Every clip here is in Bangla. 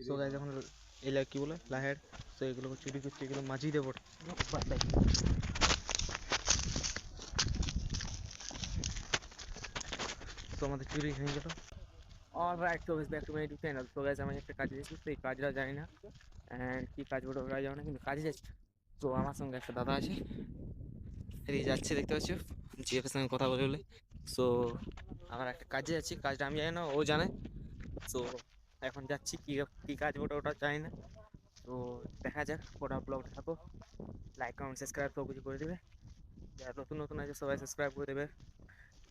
সো গাইস এখন এলা কি বলে লাহেড, তো এগুলো চুরি করছে, এগুলো মাঝি দেবো। তো আমাদের চুরি হয়ে গেল। Alright, so guys back to my YouTube channel. So guys আমি একটা কাজে যাচ্ছি, সেই কাজটা জানি না অ্যান্ড কি কাজ বড় ওরা জানি না, কিন্তু কাজে যাচ্ছি। তো আমার সঙ্গে একটা দাদা আছে, এদিকে যাচ্ছে দেখতে পাচ্ছ, জিএফের সঙ্গে কথা বলে বলে। সো আমার একটা কাজে যাচ্ছি, কাজটা আমি জানি না, ও জানে। সো এখন যাচ্ছি, কি কি কাজ ওটা জানি না। তো দেখা যাক, ওটা ব্লগ থাকো, লাইক কমেন্ট সাবস্ক্রাইব সব কিছু করে দেবে। যারা নতুন নতুন আছে সবাই সাবস্ক্রাইব করে দেবে,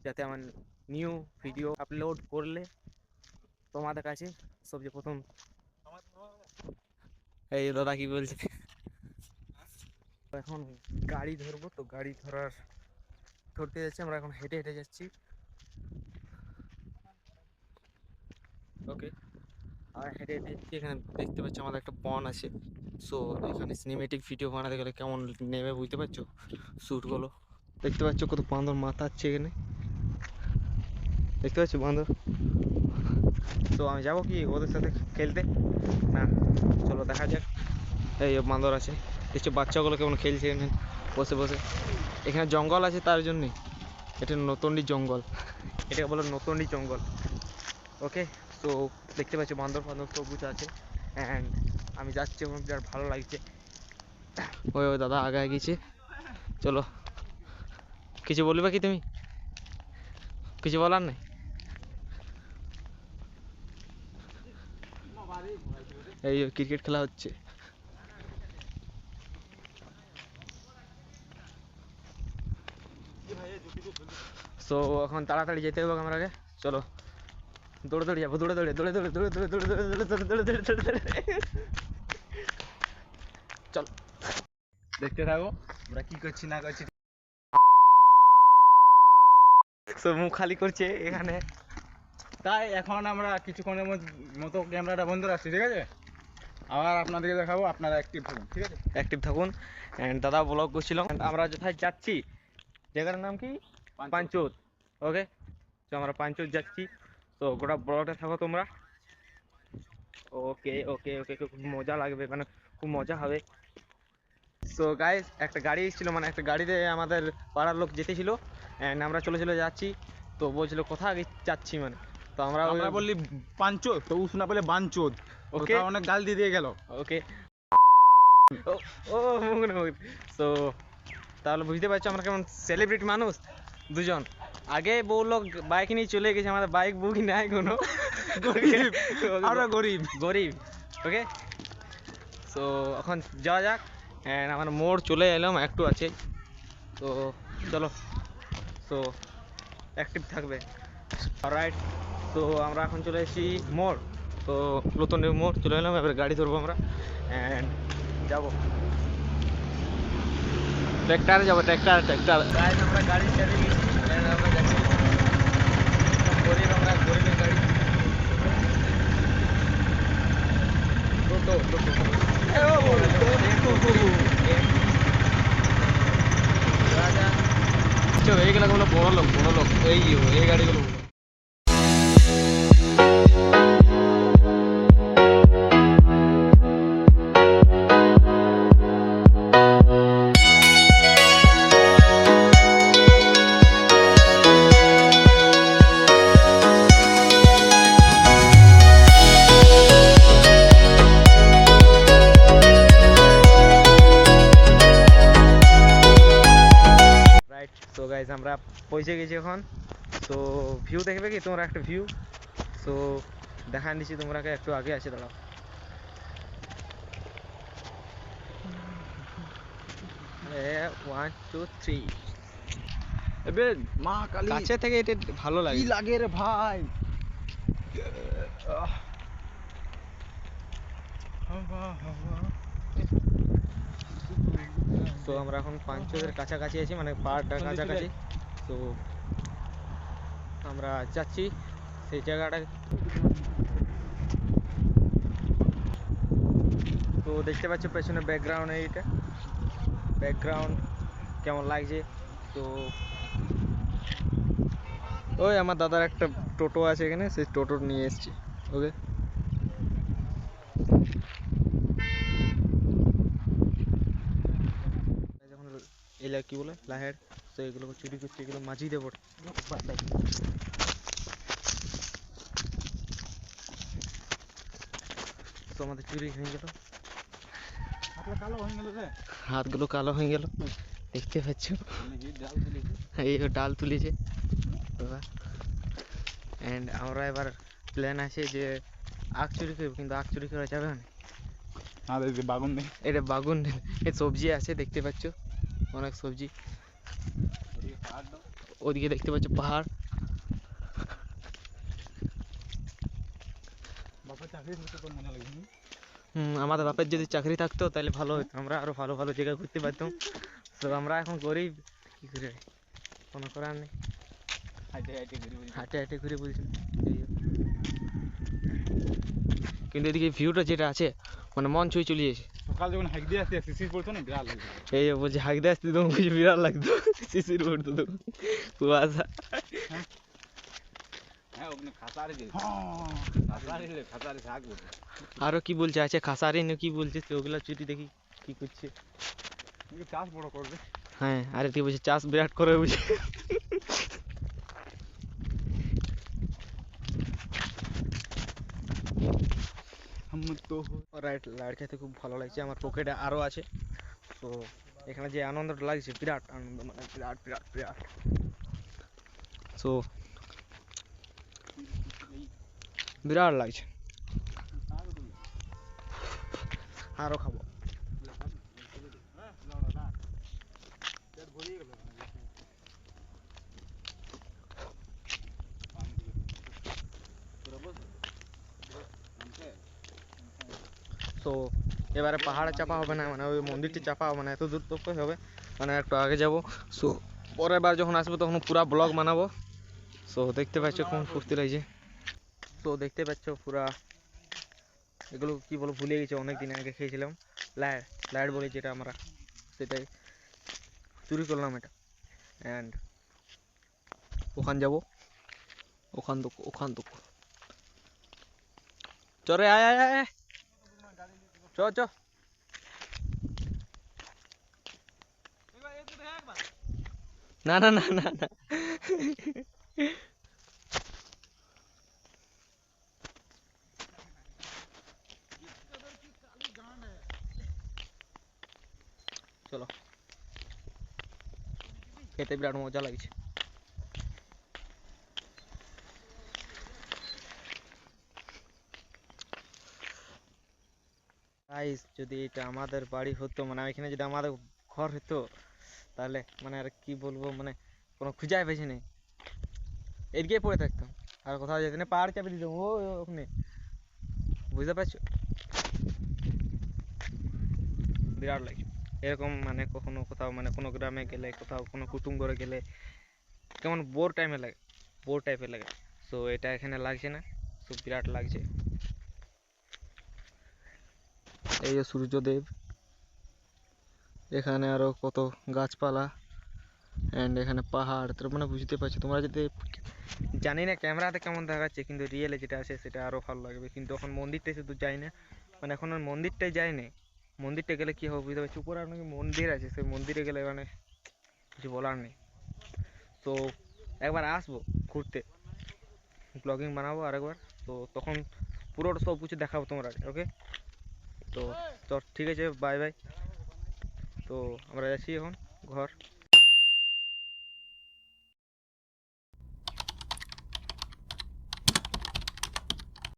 যাতে আমার নিউ ভিডিও আপলোড করলে তোমাদের কাছে সবচেয়ে প্রথম। এই দাদা কি বলছে, এখন গাড়ি ধরবো, তো গাড়ি ধরতে যাচ্ছি আমরা, এখন হেঁটে হেঁটে যাচ্ছি। ওকে, আর হেঁটে হেঁটে যাচ্ছি, এখানে দেখতে পাচ্ছ আমাদের একটা বন আছে। সো এখানে সিনেমেটিক ভিডিও বানাতে গেলে কেমন নেমে বুঝতে পারছো, শ্যুটগুলো দেখতে পাচ্ছ, কত বাঁদর মাথাচ্ছে এখানে, দেখতে পাচ্ছ বাঁদর। তো আমি যাবো কি ওদের সাথে খেলতে না, চলো দেখা যাক। এই বাঁদর আছে, দেখছো বাচ্চাগুলো কেমন খেলছে এখানে বসে বসে। এখানে জঙ্গল আছে, তার জন্যে এটা নতুনডি জঙ্গল, এটাকে বলো নতুনডি জঙ্গল। ওকে, তো দেখতে পাচ্ছি বাঁদর ফান্দর সবুজ আছে, অ্যান্ড আমি যাচ্ছি, আমার বিরাট ভালো লাগছে। ওই ওই দাদা আগে গেছে, চলো। কিছু বলবে কি তুমি, কিছু বলার নেই? এই ক্রিকেট খেলা হচ্ছে। সো এখন তাড়াতাড়ি যেতে হবে আমাকে, চলো দৌড়ে দৌড়ে যাবো, দৌড়ে দৌড়ে দৌড়ে দৌড়ে দৌড়ে দৌড়ে দৌড়ে দৌড়ে দৌড়ে দৌড়ে দৌড়ে দৌড়ে দৌড়ে চলো দেখতে থাকো আমরা কি করছি না করছি। সো মুখ খালি করছে এখানে। তাই এখন আমরা কিছুক্ষণের মতো ক্যামেরাটা বন্ধ রাখছি, ঠিক আছে? আবার আপনাদেরকে দেখাবো, আপনারা অ্যাক্টিভ থাকুন, ঠিক আছে? অ্যাক্টিভ থাকুন। অ্যান্ড দাদা ব্লগ করছিলাম, আমরা যেথায় যাচ্ছি জায়গাটার নাম কি, পাঞ্চোদ। ওকে, তো আমরা পাঞ্চোদ যাচ্ছি, তো গোটা ব্লগটা থাকো তোমরা। ওকে ওকে ওকে, খুব মজা লাগবে, মানে খুব মজা হবে। সো গাইস একটা গাড়ি এসেছিলো, মানে একটা গাড়িতে আমাদের পাড়ার লোক যেতেছিল, অ্যান্ড আমরা চলে যাচ্ছি। তো বলছিল কোথায় যাচ্ছি, মানে তো আমরা বললি পাঞ্চোদ, তো ও শোনা পেলে বাঞ্চোদ। ওকে, অনেক গাল দিয়ে গেল। ওকে, ও ও সো তাহলে বুঝতে পারছো আমরা কেমন সেলিব্রিটি মানুষ দুজন। আগে বউ লোক বাইক নিয়ে চলে গেছে, আমাদের বাইক বুক নাই কোনো, গরিব, আমরা গরিব গরিব। ওকে, সো এখন যাওয়া যাক, অ্যান্ড আমার মোড় চলে এলাম, একটু আছে, তো চলো। সো অ্যাক্টিভ থাকবে, রাইট। তো আমরা এখন চলে এসেছি মোড়, তো নতুন মোড় চলে এলাম, এবার গাড়ি ধরবো আমরা অ্যান্ড যাবো, ট্র্যাক্টরে যাবো, ট্র্যাক্টর আমরা গাড়ি ছেড়ে গেছি, আমরা যাচ্ছি গরিব, আমরা গরিবের গাড়ি, টোটো এইগুলো বলো বড় লোক, এই গাড়িগুলো। তো গাইজ আমরা পৌঁছে গেছি এখন। তো ভিউ দেখবে কি তোমরা, একটা ভিউ, সো দেখান দিচ্ছি তোমরাকে, একটু আগে আছে, দাঁড়াও। 1 2 3, এবে মা কালী কাছে থেকে এটা ভালো লাগে, কি লাগে রে ভাই। তো আমরা এখন পাঞ্চোদের কাছাকাছি আছি, মানে পাহাড়টার কাছাকাছি। তো আমরা যাচ্ছি সেই জায়গাটা। তো দেখতে পাচ্ছ পেছনে ব্যাকগ্রাউন্ড, এইটা ব্যাকগ্রাউন্ড কেমন লাগছে। তো ওই আমার দাদার একটা টোটো আছে এখানে, সেই টোটো নিয়ে এসছি। ওকে, কি বলে লাহের, তো এগুলো চুরি করছে, এগুলো মাঝি দেবো। তো আমাদের চুরি হয়ে গেল, কালো হয়ে গেল রে। হাতগুলো কালো হয়ে গেল, দেখতে পাচ্ছ। এই ডাল তুলেছে বাবা। অ্যান্ড আমরা এবার প্ল্যান আছে যে আখ চুরি করবো, কিন্তু আখ চুরি করা যাবে না, বাগুন নেই, এটা বাগুন। এই সবজি আছে দেখতে পাচ্ছ, অনেক সবজি। ওদিকে দেখতে পাচ্ছ পাহাড়। আমাদের বাপের যদি চাকরি থাকতো তাহলে ভালো হতো, আমরা আরো ভালো ভালো জায়গায় ঘুরতে পারতাম। তো আমরা এখন গরিব, কি করে, কোনো করার নেই, হাঁটে হাঁটে ঘুরে বলছি। কিন্তু এদিকে ভিউটা যেটা আছে মানে মন ছুঁয়ে চলে এসে। সকাল যখন হাইক দিয়ে আসতে শিশির পড়তো না, বিরাট লাগতো। এই বলছি হাঁকতে আসতে তখন কিছু বিরাট লাগতো, শিশির পড়তো তখন, কুয়াশা। আরো কি বলছে আছে খাসারি না কি বলছে, তো ওগুলা চুরি দেখি কি করছে। চাষ বড় করবে। হ্যাঁ, আরে তুই বলছে চাষ বিরাট করে বুঝে। রাইট, লাইট খেতে খুব ভালো লাগছে, আমার পকেটে আরো আছে। তো এখানে যে আনন্দটা লাগছে, বিরাট আনন্দ, মানে বিরাট বিরাট বিরাট। তো বিরাট লাগছে, আরো খাবো। তো এবারে পাহাড়ে চাপা হবে না, মানে ওই মন্দিরটি চাপা হবে না, এত দূর তো হবে, মানে একটু আগে যাবো। সো পরের বার যখন আসবো তখন পুরা ব্লগ বানাবো। সো দেখতে পাচ্ছ কোন ফুর্তি লাগছে। তো দেখতে পাচ্ছ পুরা, এগুলো কি বলো ভুলে গেছি, অনেক দিন আগে খেয়েছিলাম। লাইট, লাইট বলে যেটা আমরা, সেটাই চুরি করলাম এটা। অ্যান্ড ওখান যাবো, ওখান তো চরে আয় আয় আয়, চ চ। না না না না না, চলো, খেতে বিরাট মজা লাগছে। গাইস, যদি এটা আমাদের বাড়ি হতো, মানে এখানে যদি আমাদের ঘর হতো, তাহলে মানে আর কি বলবো, মানে কোনো খুঁজাই পেয়েছি নেই, এদিকে পড়ে থাকতাম, আর কোথাও যেতে না, পাহাড় চাপে দিতাম ও ওখানে, বুঝতে পারছো। বিরাট লাগছে এরকম, মানে কখনো কোথাও, মানে কোনো গ্রামে গেলে, কোথাও কোনো কুটুম ঘরে গেলে কেমন বোর টাইমে লাগে, বোর টাইপের লাগে। সো এটা এখানে লাগছে না, সো বিরাট লাগছে। এই যে সূর্যদেব, এখানে আরো কত গাছপালা, অ্যান্ড এখানে পাহাড়, তার মানে বুঝতে পারছো তোমরা। যদি জানি না ক্যামেরাতে কেমন দেখাচ্ছে, কিন্তু রিয়েলে যেটা আছে সেটা আরো ভালো লাগবে। কিন্তু এখন মন্দিরটাই শুধু যাই না, মানে এখন আর মন্দিরটাই যাই না, মন্দিরটা গেলে কি হবে বুঝতে পারছি, উপরে আর নাকি মন্দির আছে, সেই মন্দিরে গেলে মানে কিছু বলার নেই। তো একবার আসবো ঘুরতে, ব্লগিং বানাবো আরেকবার, তো তখন পুরোটা সব কিছু দেখাবো তোমরা, ওকে। তো ঠিক আছে, বাই বাই। তো আমরা যাচ্ছি এখন ঘর।